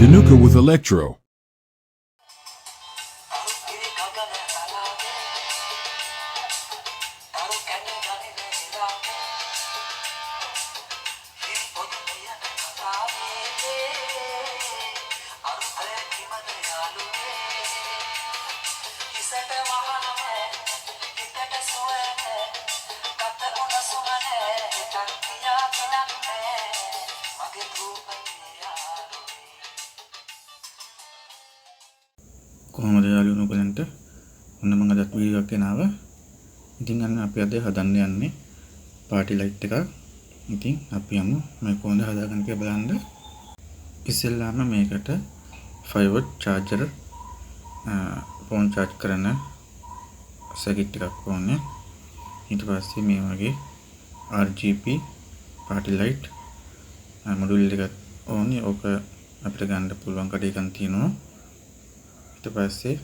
Dinuka with Electro. කොහොමද යාළුවෝ ඔයගලන්ට ඔන්න මම අදත් වීඩියෝ එකක් ගෙනාවා. ඉතින් අන්න අපි අද හදන්න යන්නේ පාටි ලයිට් එකක්. ඉතින් අපි යමු මේ කොහොමද හදාගන්න කියලා බලන්න. ඉස්සෙල්ලාම මේකට 5V charger ෆෝන් charge කරන සර්කිට් එකක් ඕනේ. ඊට පස්සේ මේ වගේ RGB පාටි ලයිට් මොඩියුල් එකක් ඕනේ. ඕක අපිට ගන්න පුළුවන් කඩේකන් තියෙනවා. ඊට පස්සේ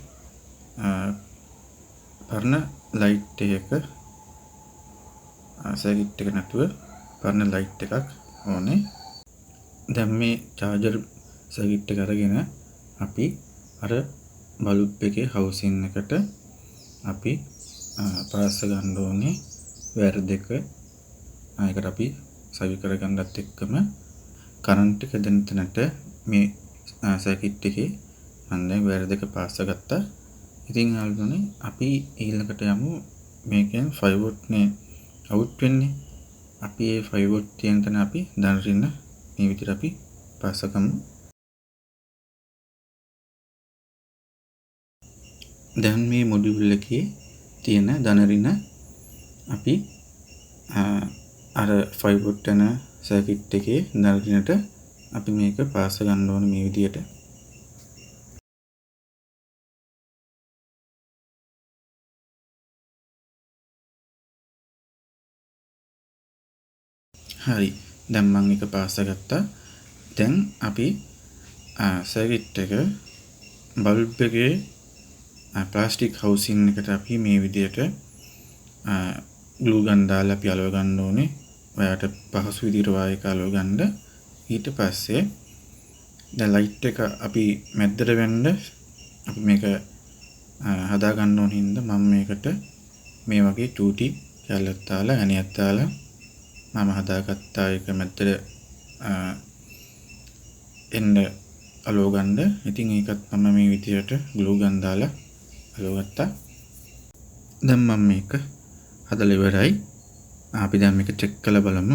පරණ ලයිට් එකක සර්කිට් එක නැතුව පරණ ලයිට් එකක් ඕනේ. දැන් මේ charger සර්කිට් එක අරගෙන අපි අර බල්බ් එකේ හවුසින් එකට අපි පාස් ගන්න ඕනේ වයර් දෙක. ඒකට අපි සවි කරගන්නත් එක්කම කරන්ට් එක දෙන්න තැනට මේ සර්කිට් එකේ මම දැන් වයර් දෙක පාස් ගත්තා. ඉතින් යාළුවනේ අපි ඊළඟට යමු මේකෙන් 5V නේ අවුට් වෙන්නේ. අපි මේ 5V තියෙන තැන අපි දනරින්න මේ විදිහට අපි පාස් කරමු. දැන් මේ මොඩියුල් එකේ තියෙන දනරින අපි අර 5V යන සර්කිට් එකේ දනරිනට අපි මේක පාස් ගන්න ඕනේ මේ විදිහට. හරි. දැන් මම එක පාස් ගත්තා. දැන් අපි සර්කිට් එක බල්බ් එකේ ප්ලාස්ටික් හවුසින් එකට අපි මේ විදිහට ග්ලූ ගන් දාලා අපි අලව ගන්න ඕනේ. ඔයාට පහසු විදිහට වායක අලව ගන්න. ඊට පස්සේ දැන් ලයිට් එක අපි මැද්දට වෙන්න අපි මේක හදා ගන්න ඕන හින්දා මම මේකට මේ වගේ චූටි කැල්ලක් දාලා ඇණයක් දාලා මම හදාගත්තා. ඒක මැද්දට එන්න අලව ගන්න. ඉතින් ඒකත් මම මේ විදිහට ග්ලූ ගන් දාලා අලව ගත්තා. දැන් මම මේක හදලා ඉවරයි. අපි දැන් මේක චෙක් කරලා බලමු.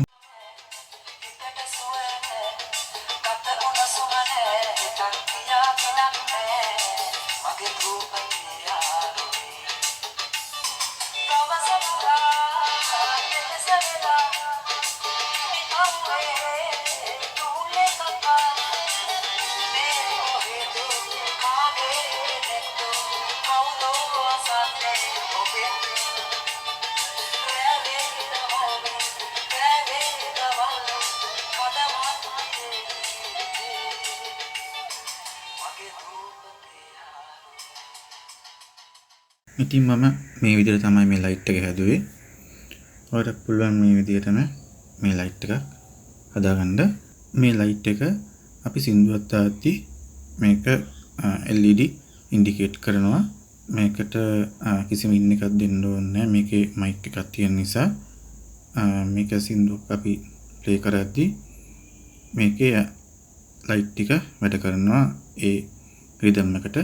ඉතින් මම මේ විදිහට තමයි මේ ලයිට් එක හැදුවේ. ඔයාලට පුළුවන් මේ විදිහටම මේ ලයිට් එකක් හදාගන්න. මේ ලයිට් එක අපි සින්දුවක් දාද්දී මේක LED ඉන්ඩිකේට් කරනවා. මේකට කිසිම ඉන් එකක් දෙන්න ඕනේ නැහැ. මේකේ මයික් එකක් තියෙන නිසා මේක සින්දුවක් අපි ප්ලේ කරද්දී මේකේ ලයිට් ටික වැඩ කරනවා ඒ රිද්ම් එකට.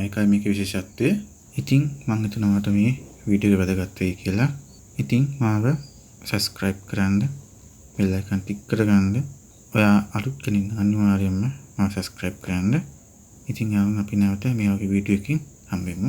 ඒකයි මේකේ විශේෂත්වය. ඉතින් මම හිතනවා මේ වීඩියෝ එක වැදගත් වෙයි කියලා. ඉතින් මාව subscribe කරන්න, bell icon ටික් කරගන්න. ඔයා අලුත් කෙනෙක් අනිවාර්යයෙන්ම මාව subscribe කරන්න. ඉතින් යාළුවෝ අපි නැවත මේ වගේ වීඩියෝ එකකින් හම්බෙමු.